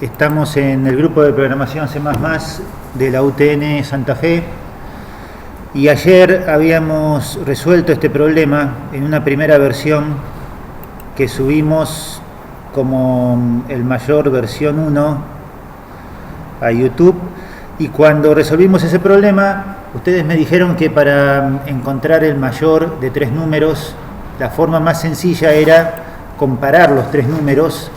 Estamos en el grupo de programación C++ de la UTN Santa Fe y ayer habíamos resuelto este problema en una primera versión que subimos como el mayor versión 1 a YouTube, y cuando resolvimos ese problema ustedes me dijeron que para encontrar el mayor de 3 números la forma más sencilla era comparar los 3 números.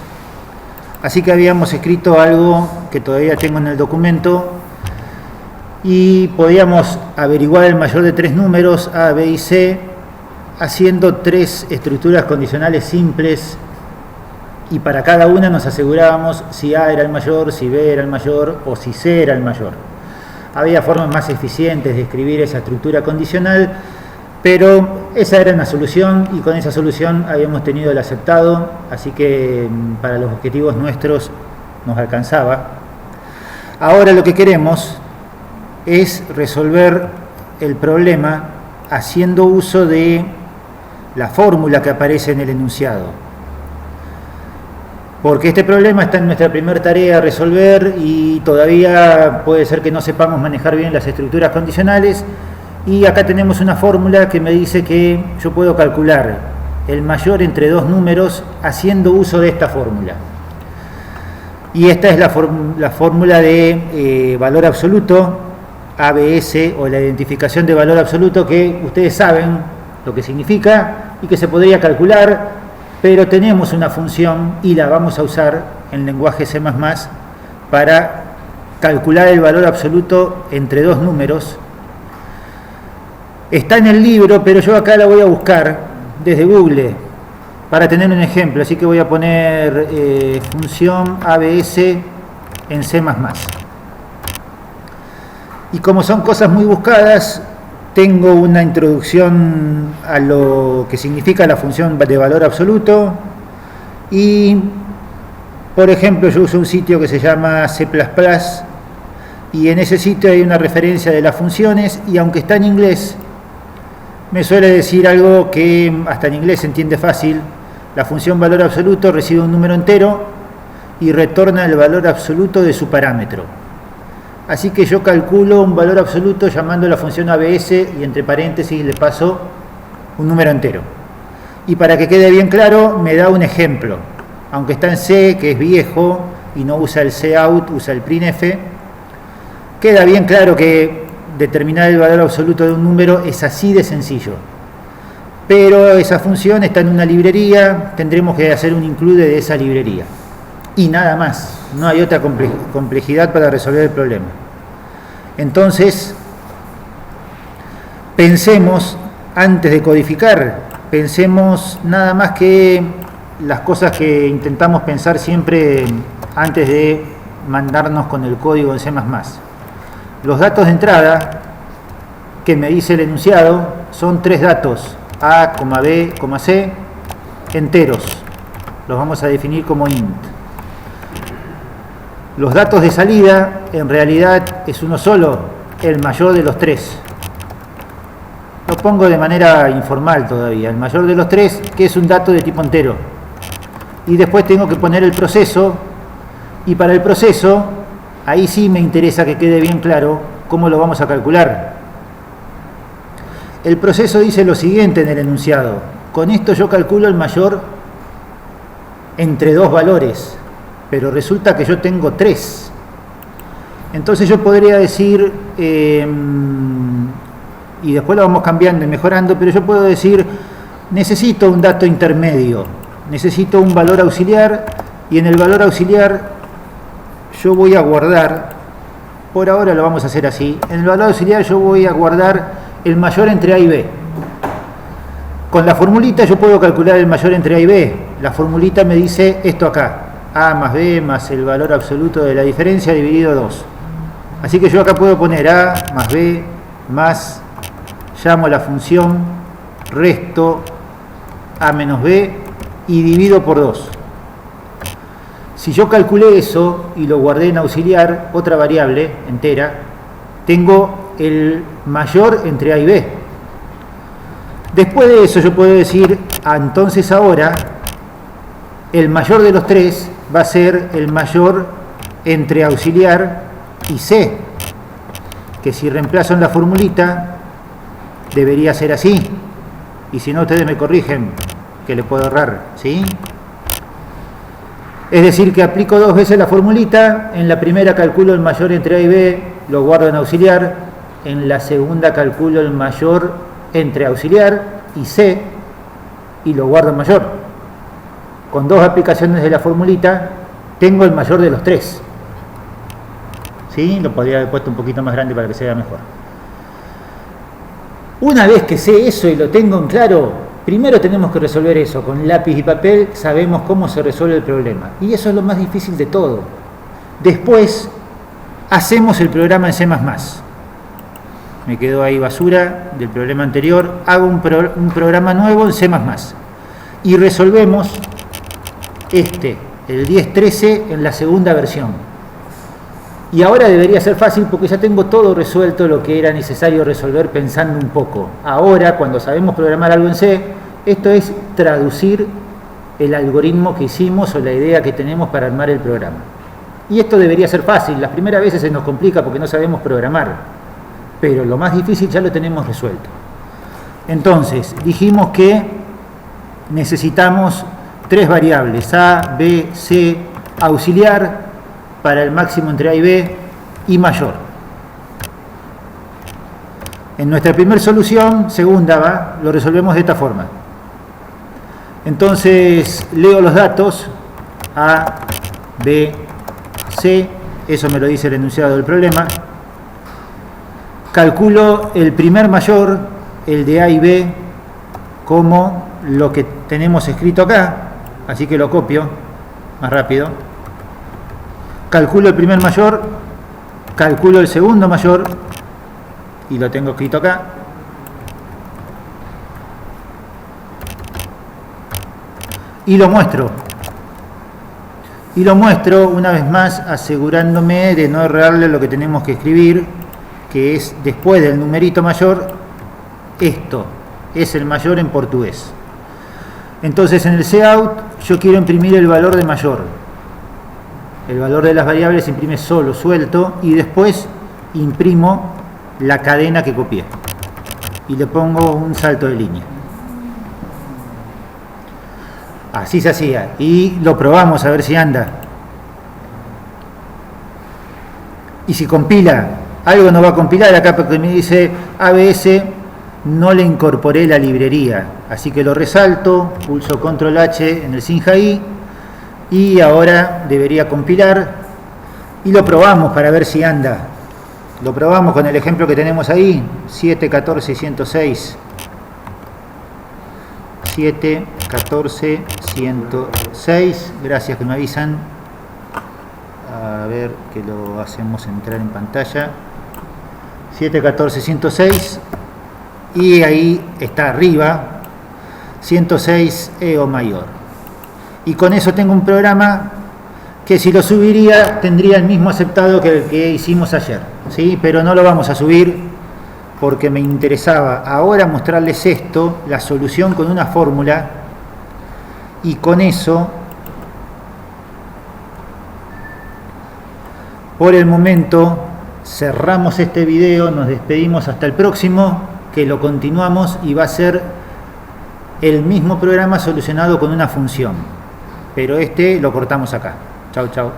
Así que habíamos escrito algo que todavía tengo en el documento y podíamos averiguar el mayor de 3 números A, B y C haciendo 3 estructuras condicionales simples, y para cada una nos asegurábamos si A era el mayor, si B era el mayor o si C era el mayor. Había formas más eficientes de escribir esa estructura condicional, pero esa era una solución y con esa solución habíamos tenido el aceptado, así que para los objetivos nuestros nos alcanzaba. Ahora lo que queremos es resolver el problema haciendo uso de la fórmula que aparece en el enunciado, porque este problema está en nuestra primera tarea a resolver y todavía puede ser que no sepamos manejar bien las estructuras condicionales. Y acá tenemos una fórmula que me dice que yo puedo calcular el mayor entre 2 números haciendo uso de esta fórmula. Y esta es la fórmula de valor absoluto, ABS, o la identificación de valor absoluto, que ustedes saben lo que significa y que se podría calcular, pero tenemos una función y la vamos a usar en lenguaje C++ para calcular el valor absoluto entre 2 números. Está en el libro, pero yo acá la voy a buscar desde Google para tener un ejemplo, así que voy a poner función ABS en C++. Y como son cosas muy buscadas, tengo una introducción a lo que significa la función de valor absoluto y, por ejemplo, yo uso un sitio que se llama C++, y en ese sitio hay una referencia de las funciones, y aunque está en inglés, me suele decir algo que hasta en inglés se entiende fácil. La función valor absoluto recibe un número entero y retorna el valor absoluto de su parámetro. Así que yo calculo un valor absoluto llamando la función ABS y entre paréntesis le paso un número entero. Y para que quede bien claro, me da un ejemplo. Aunque está en C, que es viejo y no usa el cout, usa el printf, queda bien claro que determinar el valor absoluto de un número es así de sencillo. Pero esa función está en una librería, tendremos que hacer un include de esa librería. Y nada más, no hay otra complejidad para resolver el problema. Entonces, pensemos, antes de codificar, pensemos nada más que las cosas que intentamos pensar siempre antes de mandarnos con el código en C++. Los datos de entrada que me dice el enunciado son 3 datos, A, B, C, enteros. Los vamos a definir como int. Los datos de salida en realidad es uno solo, el mayor de los 3. Lo pongo de manera informal todavía, el mayor de los 3, que es un dato de tipo entero. Y después tengo que poner el proceso, y para el proceso ahí sí me interesa que quede bien claro cómo lo vamos a calcular. El proceso dice lo siguiente en el enunciado: con esto yo calculo el mayor entre 2 valores, pero resulta que yo tengo 3. Entonces yo podría decir, y después lo vamos cambiando y mejorando, pero yo puedo decir, necesito un dato intermedio, necesito un valor auxiliar, y en el valor auxiliar yo voy a guardar, por ahora lo vamos a hacer así, en el valor auxiliar yo voy a guardar el mayor entre A y B. Con la formulita yo puedo calcular el mayor entre A y B. La formulita me dice esto acá: A más B más el valor absoluto de la diferencia dividido 2. Así que yo acá puedo poner A más B más, llamo la función, resto A menos B y divido por 2. Si yo calculé eso y lo guardé en auxiliar, otra variable entera, tengo el mayor entre A y B. Después de eso yo puedo decir, entonces ahora el mayor de los 3 va a ser el mayor entre auxiliar y C, que si reemplazo en la formulita debería ser así, y si no ustedes me corrigen que le puedo errar, ¿sí? Es decir, que aplico dos veces la formulita, en la primera calculo el mayor entre A y B, lo guardo en auxiliar, en la segunda calculo el mayor entre auxiliar y C, y lo guardo en mayor. Con dos aplicaciones de la formulita tengo el mayor de los tres. ¿Sí? Lo podría haber puesto un poquito más grande para que se vea mejor. Una vez que sé eso y lo tengo en claro, primero tenemos que resolver eso. Con lápiz y papel sabemos cómo se resuelve el problema. Y eso es lo más difícil de todo. Después hacemos el programa en C++. Me quedó ahí basura del problema anterior. Hago un programa nuevo en C++. Y resolvemos el 10.13 en la segunda versión. Y ahora debería ser fácil porque ya tengo todo resuelto lo que era necesario resolver pensando un poco. Ahora, cuando sabemos programar algo en C, esto es traducir el algoritmo que hicimos o la idea que tenemos para armar el programa. Y esto debería ser fácil. Las primeras veces se nos complica porque no sabemos programar. Pero lo más difícil ya lo tenemos resuelto. Entonces, dijimos que necesitamos tres variables, A, B, C, auxiliar, para el máximo entre A y B, y mayor. En nuestra primera solución, segunda, lo resolvemos de esta forma. Entonces, leo los datos, A, B, C, eso me lo dice el enunciado del problema. Calculo el primer mayor, el de A y B, como lo que tenemos escrito acá, así que lo copio más rápido. Calculo el primer mayor, calculo el segundo mayor, y lo tengo escrito acá. Y lo muestro. Y lo muestro una vez más asegurándome de no errarle lo que tenemos que escribir, que es después del numerito mayor, esto es el mayor en portugués. Entonces en el cout yo quiero imprimir el valor de mayor. El valor de las variables se imprime solo, suelto, y después imprimo la cadena que copié. Y le pongo un salto de línea. Así se hacía. Y lo probamos a ver si anda. Y si compila, algo no va a compilar acá porque me dice ABS, no le incorporé la librería. Así que lo resalto, pulso Control H en el SINJAI. Y ahora debería compilar y lo probamos para ver si anda. Lo probamos con el ejemplo que tenemos ahí, 7.14.106. 7.14.106. Gracias que me avisan. A ver que lo hacemos entrar en pantalla. 7.14.106. Y ahí está arriba, 106 E o mayor. Y con eso tengo un programa que si lo subiría tendría el mismo aceptado que el que hicimos ayer, ¿sí? Pero no lo vamos a subir porque me interesaba ahora mostrarles esto, la solución con una fórmula, y con eso, por el momento, cerramos este video, nos despedimos hasta el próximo, que lo continuamos y va a ser el mismo programa solucionado con una función. Pero lo cortamos acá. Chau, chau.